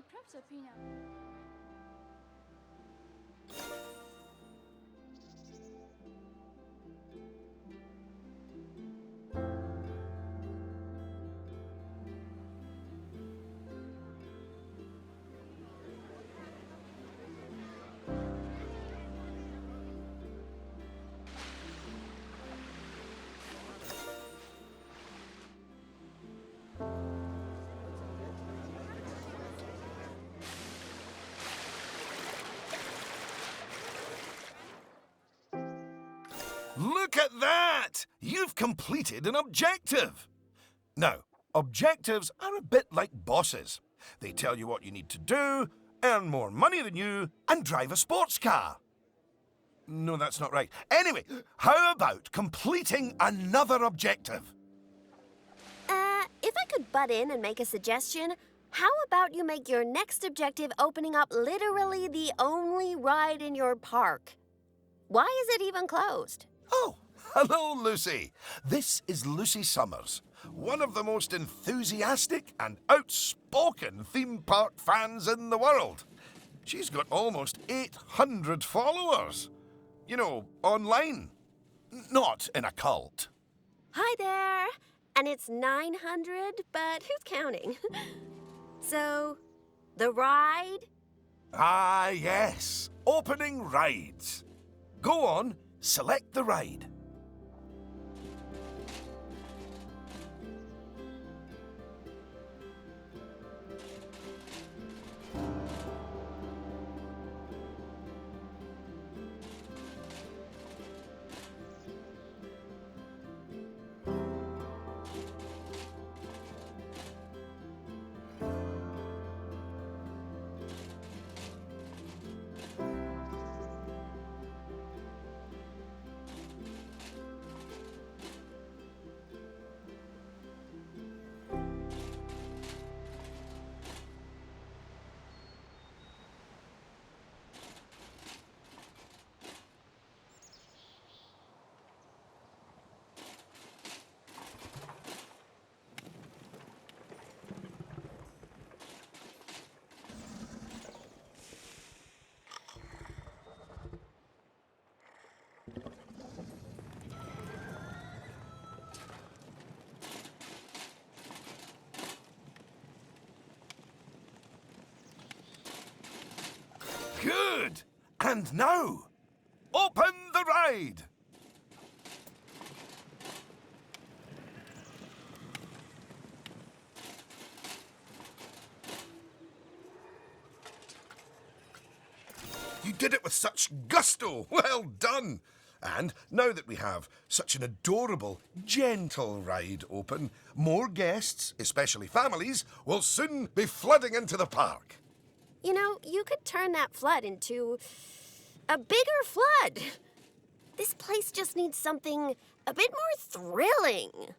Proserpina. Look at that! You've completed an objective! Now, objectives are a bit like bosses. They tell you what you need to do, earn more money than you, and drive a sports car. No, that's not right. Anyway, how about completing another objective? If I could butt in and make a suggestion, how about you make your next objective opening up literally the only ride in your park? Why is it even closed? Oh, hello, Lucy. This is Lucy Summers, one of the most enthusiastic and outspoken theme park fans in the world. She's got almost 800 followers. You know, online. Not in a cult. Hi there! And it's 900, but who's counting? So, the ride? Ah, yes. Opening rides. Go on, select the ride. Good! And now, open the ride! You did it with such gusto! Well done! And now that we have such an adorable, gentle ride open, more guests, especially families, will soon be flooding into the park. You know, you could turn that flood into a bigger flood. This place just needs something a bit more thrilling.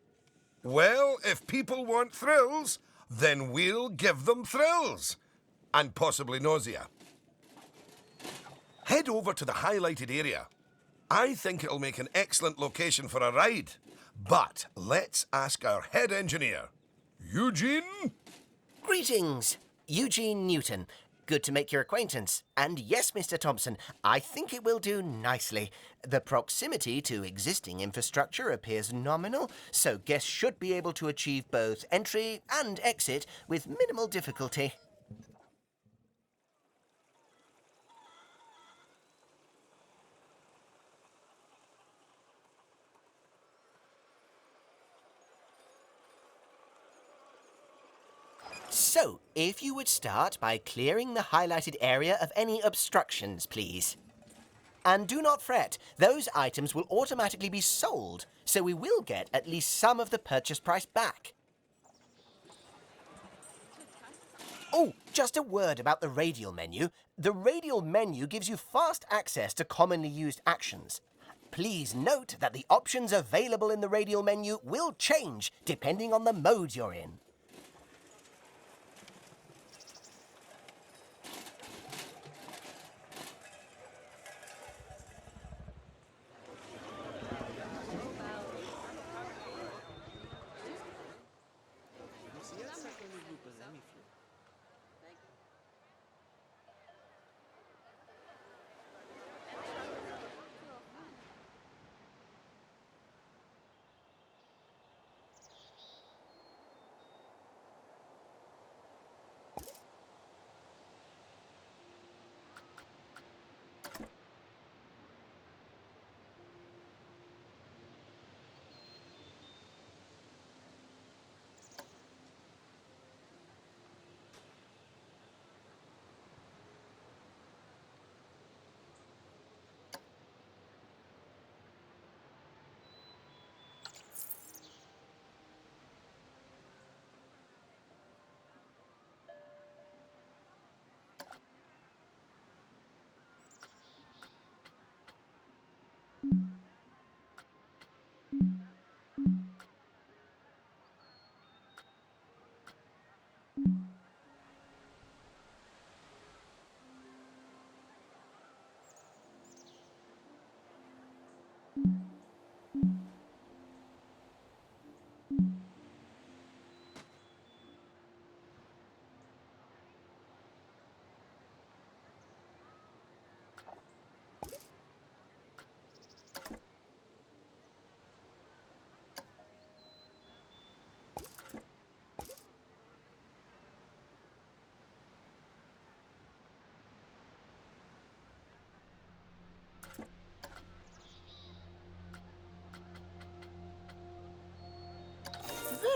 Well, if people want thrills, then we'll give them thrills. And possibly nausea. Head over to the highlighted area. I think it'll make an excellent location for a ride. But let's ask our head engineer. Eugene? Greetings, Eugene Newton. Good to make your acquaintance. And yes, Mr. Thompson, I think it will do nicely. The proximity to existing infrastructure appears nominal, so guests should be able to achieve both entry and exit with minimal difficulty. So, if you would start by clearing the highlighted area of any obstructions, please. And do not fret, those items will automatically be sold, so we will get at least some of the purchase price back. Oh, just a word about the radial menu. The radial menu gives you fast access to commonly used actions. Please note that the options available in the radial menu will change depending on the mode you're in.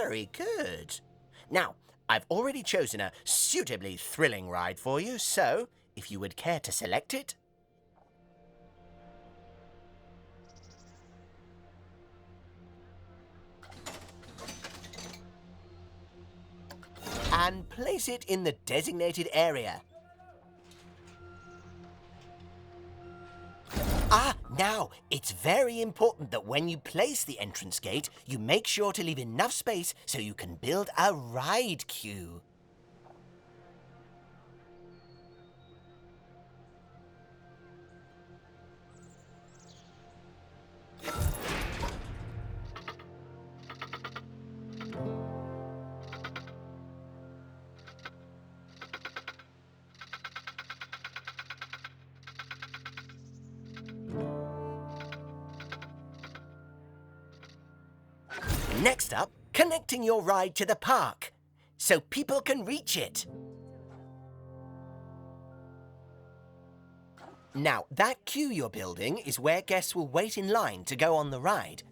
Very good. Now, I've already chosen a suitably thrilling ride for you, so if you would care to select it. And place it in the designated area. Now, it's very important that when you place the entrance gate, you make sure to leave enough space so you can build a ride queue. Next up, connecting your ride to the park, so people can reach it. Now, that queue you're building is where guests will wait in line to go on the ride.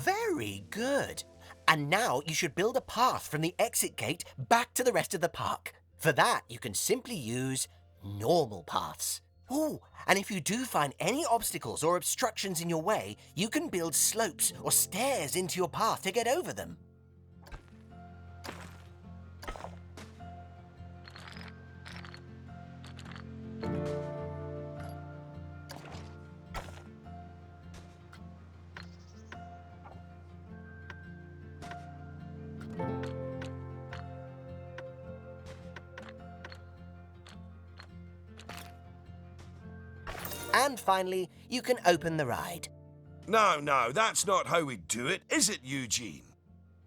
Very good. And now you should build a path from the exit gate back to the rest of the park. For that, you can simply use normal paths. Ooh, and if you do find any obstacles or obstructions in your way, you can build slopes or stairs into your path to get over them. And finally, you can open the ride. No, that's not how we do it, is it, Eugene?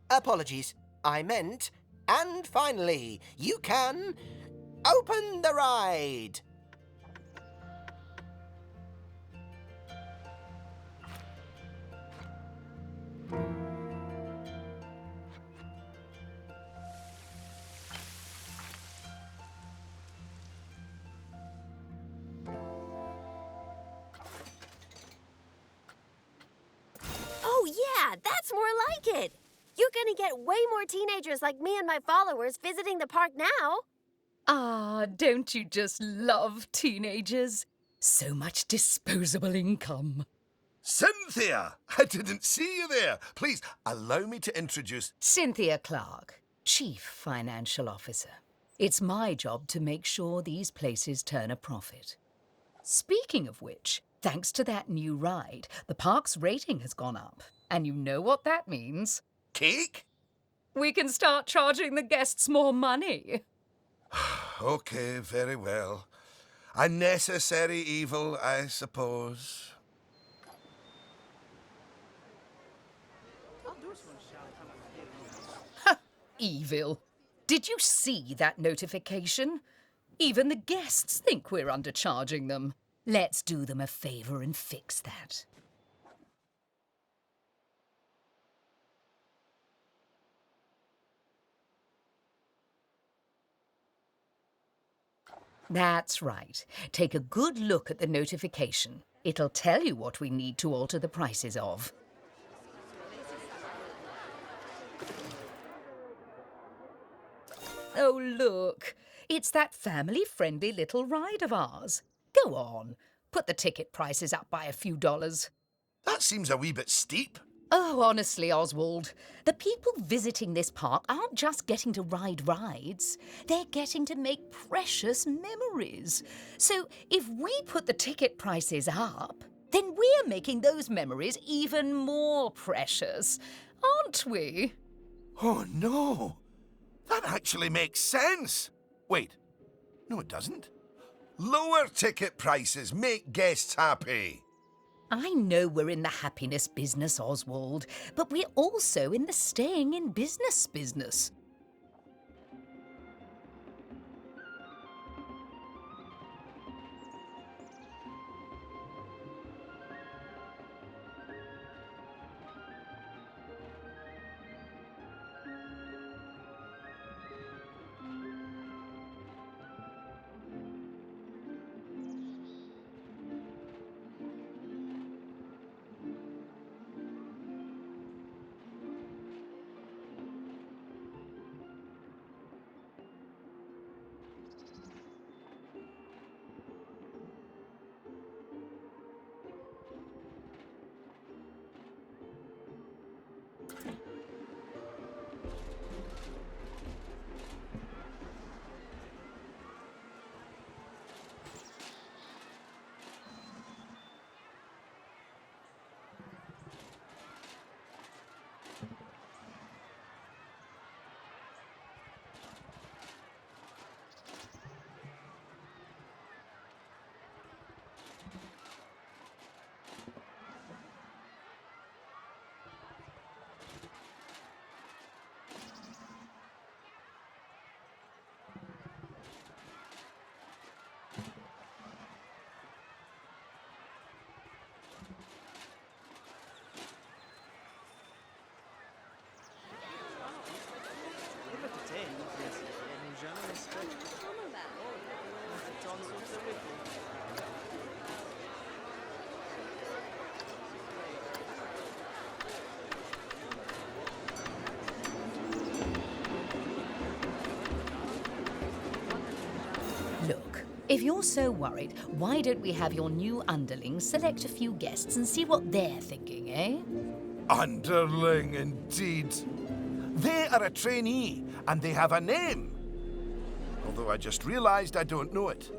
Apologies, I meant, and finally, you can open the ride. Oh, yeah, that's more like it. You're gonna get way more teenagers like me and my followers visiting the park now. Ah, don't you just love teenagers? So much disposable income. Cynthia! I didn't see you there. Please, allow me to introduce... Cynthia Clark, Chief Financial Officer. It's my job to make sure these places turn a profit. Speaking of which, thanks to that new ride, the park's rating has gone up. And you know what that means? Cake? We can start charging the guests more money. Okay, very well. A necessary evil, I suppose. Evil. Did you see that notification? Even the guests think we're undercharging them. Let's do them a favour and fix that. That's right. Take a good look at the notification. It'll tell you what we need to alter the prices of. Oh, look. It's that family-friendly little ride of ours. Go on. Put the ticket prices up by a few dollars. That seems a wee bit steep. Oh, honestly, Oswald, the people visiting this park aren't just getting to ride rides. They're getting to make precious memories. So if we put the ticket prices up, then we're making those memories even more precious, aren't we? Oh, no. That actually makes sense. Wait. No, it doesn't. Lower ticket prices make guests happy. I know we're in the happiness business, Oswald, but we're also in the staying in business business. Look, if you're so worried, why don't we have your new underlings select a few guests and see what they're thinking, eh? Underling, indeed. They are a trainee, and they have a name. Although I just realised I don't know it.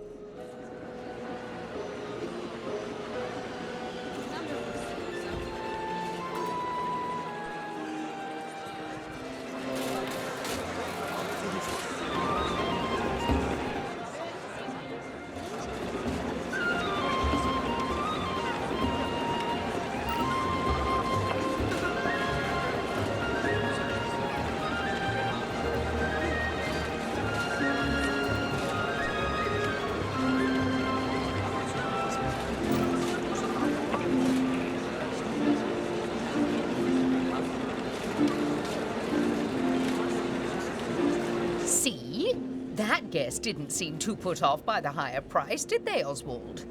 See? That guest didn't seem too put off by the higher price, did they, Oswald?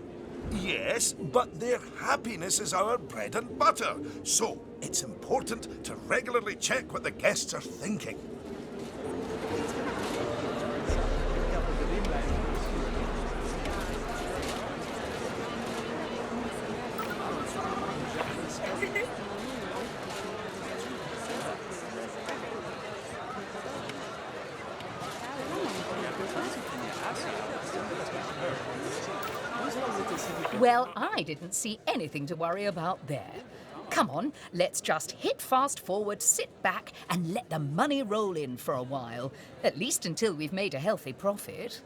Yes, but their happiness is our bread and butter. So it's important to regularly check what the guests are thinking. Well, I didn't see anything to worry about there. Come on, let's just hit fast forward, sit back, and let the money roll in for a while. At least until we've made a healthy profit.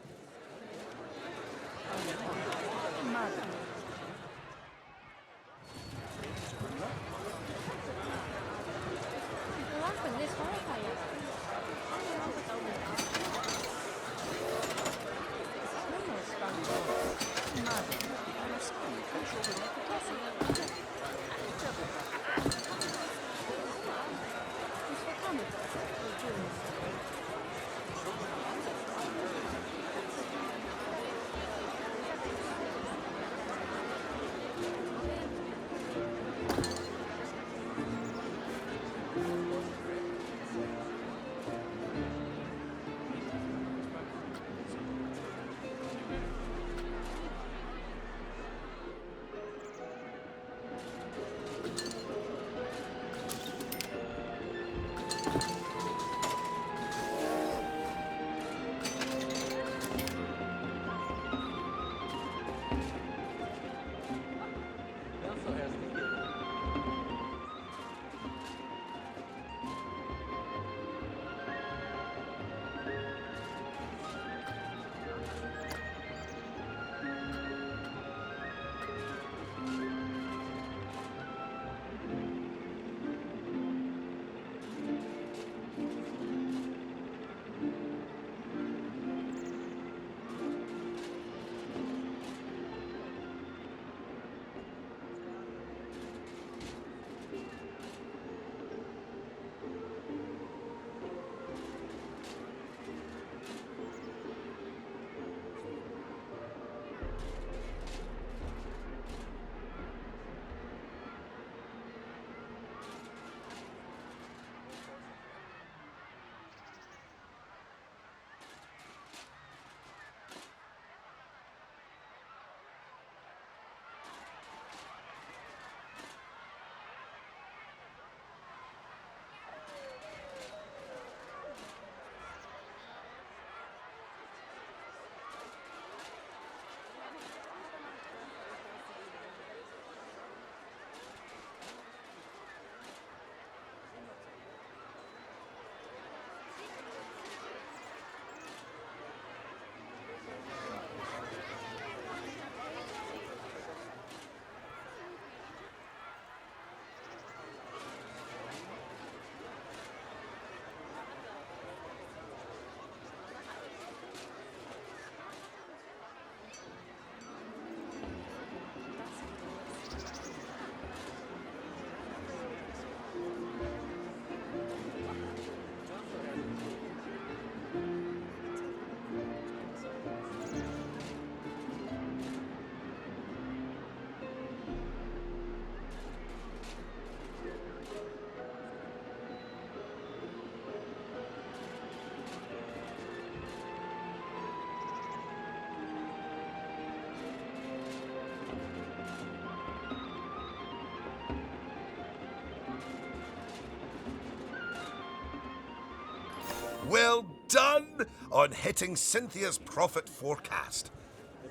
Well done on hitting Cynthia's profit forecast.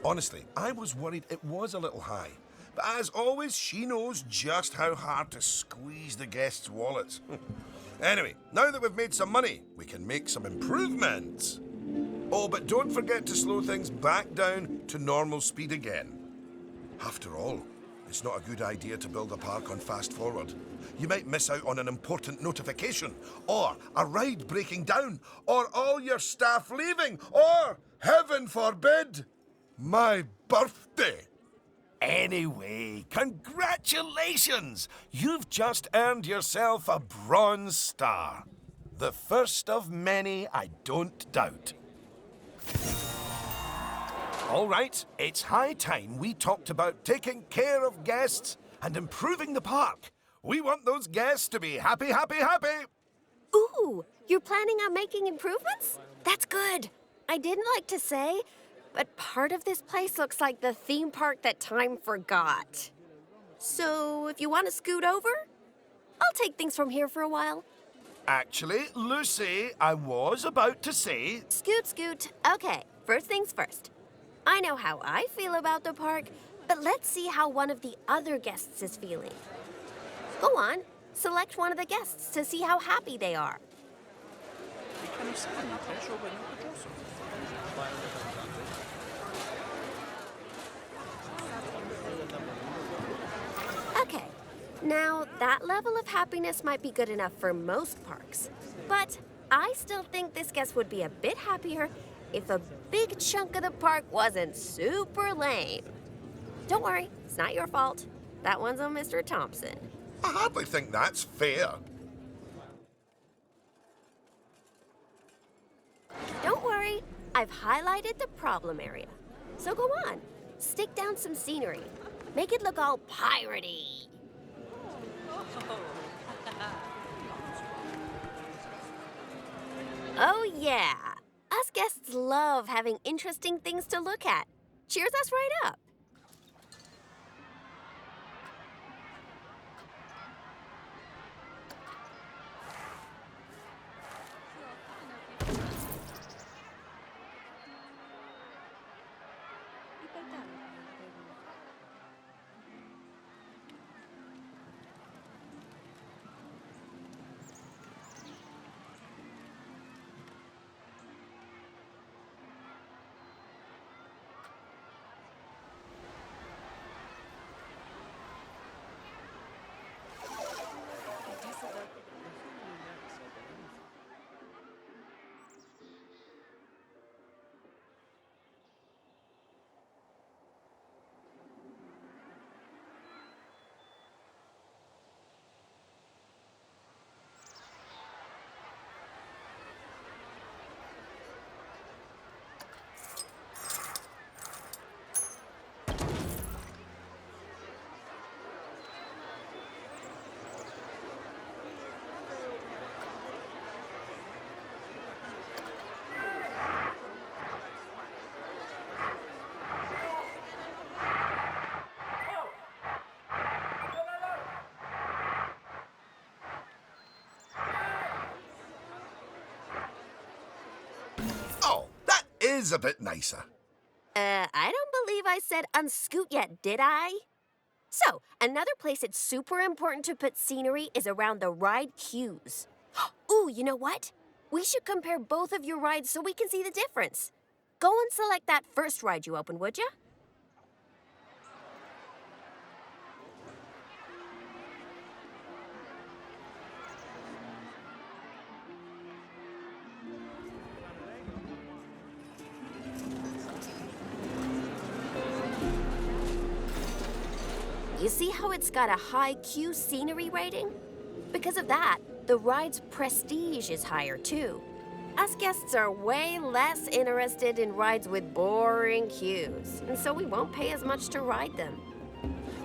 Honestly, I was worried it was a little high. But as always, she knows just how hard to squeeze the guests' wallets. Anyway, now that we've made some money, we can make some improvements. Oh, but don't forget to slow things back down to normal speed again. After all, it's not a good idea to build a park on fast forward. You might miss out on an important notification, or a ride breaking down, or all your staff leaving, or, heaven forbid, my birthday. Anyway, congratulations! You've just earned yourself a bronze star. The first of many, I don't doubt. All right, it's high time we talked about taking care of guests and improving the park. We want those guests to be happy, happy, happy. Ooh, you're planning on making improvements? That's good. I didn't like to say, but part of this place looks like the theme park that time forgot. So if you want to scoot over, I'll take things from here for a while. Actually, Lucy, I was about to say... Scoot, scoot. Okay, first things first. I know how I feel about the park, But let's see how one of the other guests is feeling. Go on, select one of the guests to see how happy they are. Okay, now that level of happiness might be good enough for most parks, but I still think this guest would be a bit happier if a big chunk of the park wasn't super lame. Don't worry, it's not your fault. That one's on Mr. Thompson. I hardly think that's fair. Don't worry, I've highlighted the problem area. So go on, stick down some scenery. Make it look all piratey. Oh yeah, us guests love having interesting things to look at. Cheers us right up. Oh, that is a bit nicer. I don't believe I said unscoot yet, did I? So, another place it's super important to put scenery is around the ride queues. Ooh, you know what? We should compare both of your rides so we can see the difference. Go and select that first ride you opened, would ya? You see how it's got a high Q scenery rating? Because of that, the ride's prestige is higher too. Us guests are way less interested in rides with boring queues, and so we won't pay as much to ride them.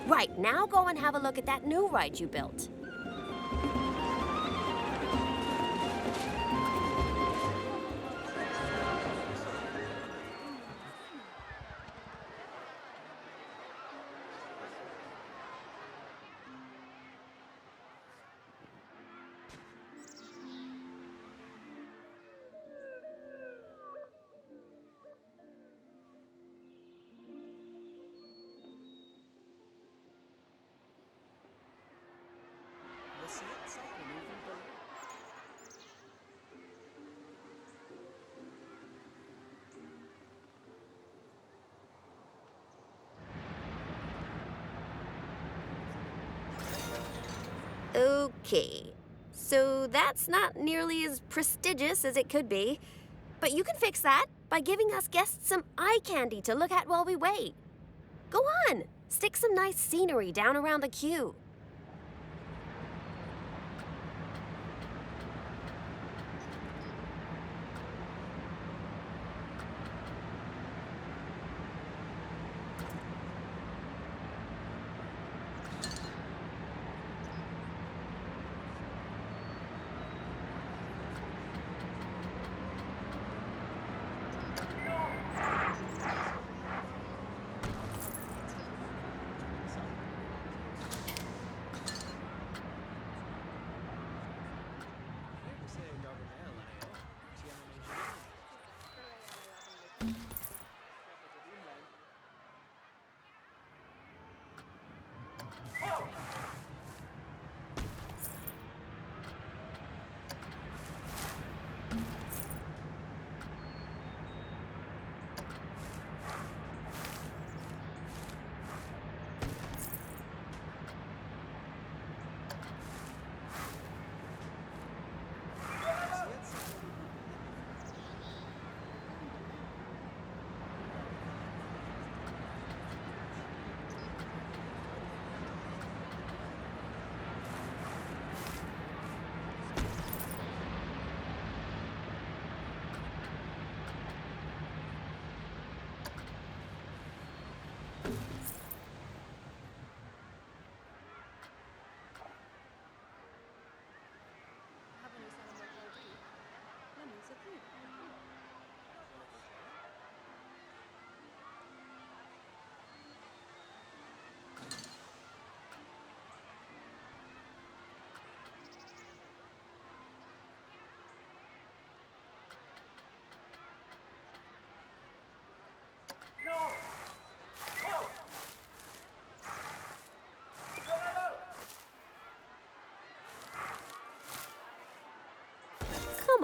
Right, now go and have a look at that new ride you built. Okay, so that's not nearly as prestigious as it could be, but you can fix that by giving us guests some eye candy to look at while we wait. Go on, stick some nice scenery down around the queue.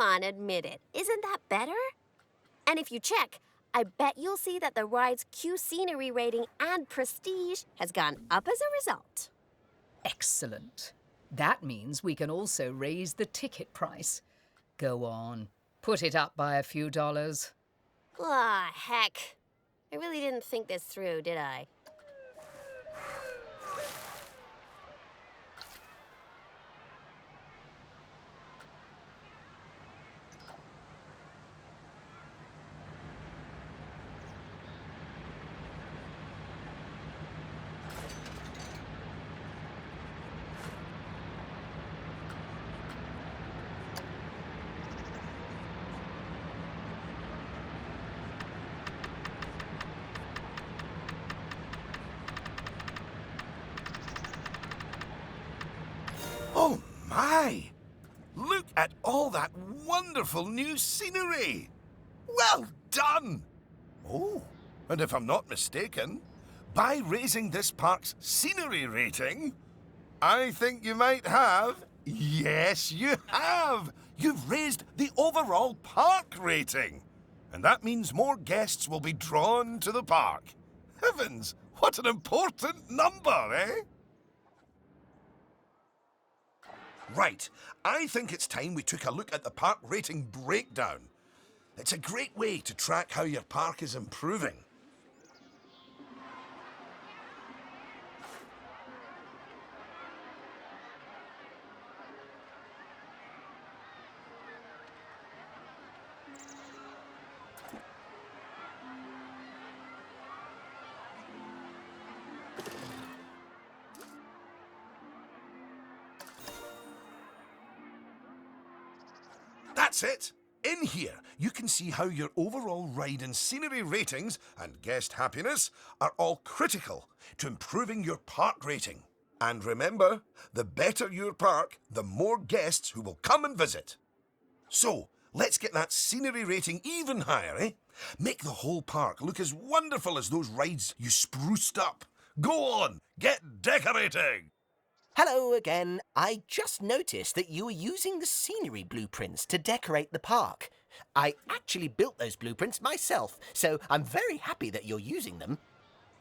on, admit it. Isn't that better? And if you check, I bet you'll see that the ride's Q scenery rating and prestige has gone up as a result. Excellent. That means we can also raise the ticket price. Go on, put it up by a few dollars. Ah, heck. I really didn't think this through, did I? Oh my! Look at all that wonderful new scenery! Well done! Oh, and if I'm not mistaken, by raising this park's scenery rating, I think you might have. Yes, you have! You've raised the overall park rating. And that means more guests will be drawn to the park. Heavens, what an important number, eh? Right, I think it's time we took a look at the park rating breakdown. It's a great way to track how your park is improving. That's it. In here, you can see how your overall ride and scenery ratings and guest happiness are all critical to improving your park rating. And remember, the better your park, the more guests who will come and visit. So, let's get that scenery rating even higher, eh? Make the whole park look as wonderful as those rides you spruced up. Go on, get decorating! Hello again. I just noticed that you were using the scenery blueprints to decorate the park. I actually built those blueprints myself, so I'm very happy that you're using them.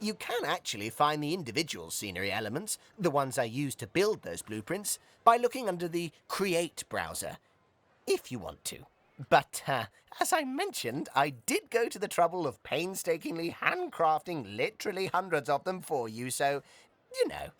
You can actually find the individual scenery elements, the ones I used to build those blueprints, by looking under the Create browser, if you want to. But, as I mentioned, I did go to the trouble of painstakingly handcrafting literally hundreds of them for you, so, you know.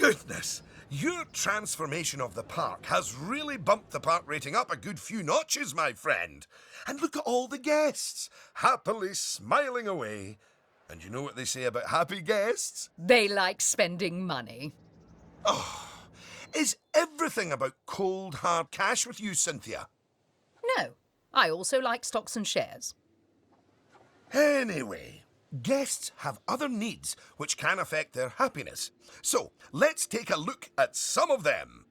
Goodness, your transformation of the park has really bumped the park rating up a good few notches, my friend. And look at all the guests, happily smiling away. And you know what they say about happy guests? They like spending money. Is everything about cold, hard cash with you, Cynthia? No, I also like stocks and shares. Anyway, guests have other needs which can affect their happiness. So, let's take a look at some of them.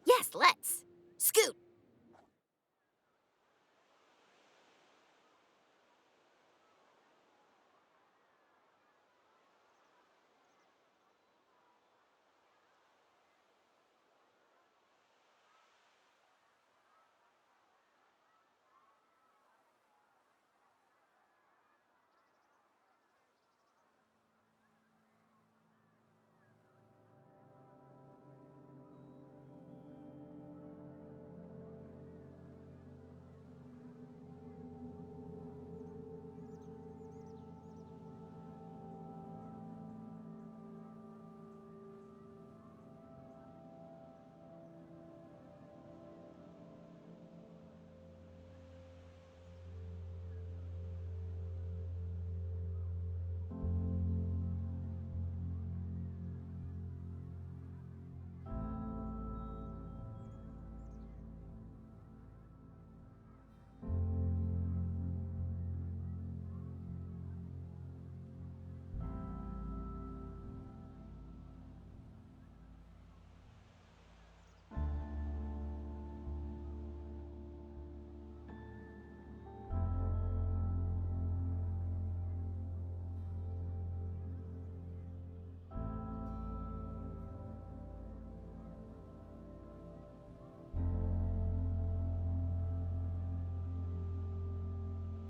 Yes, let's. Scoot.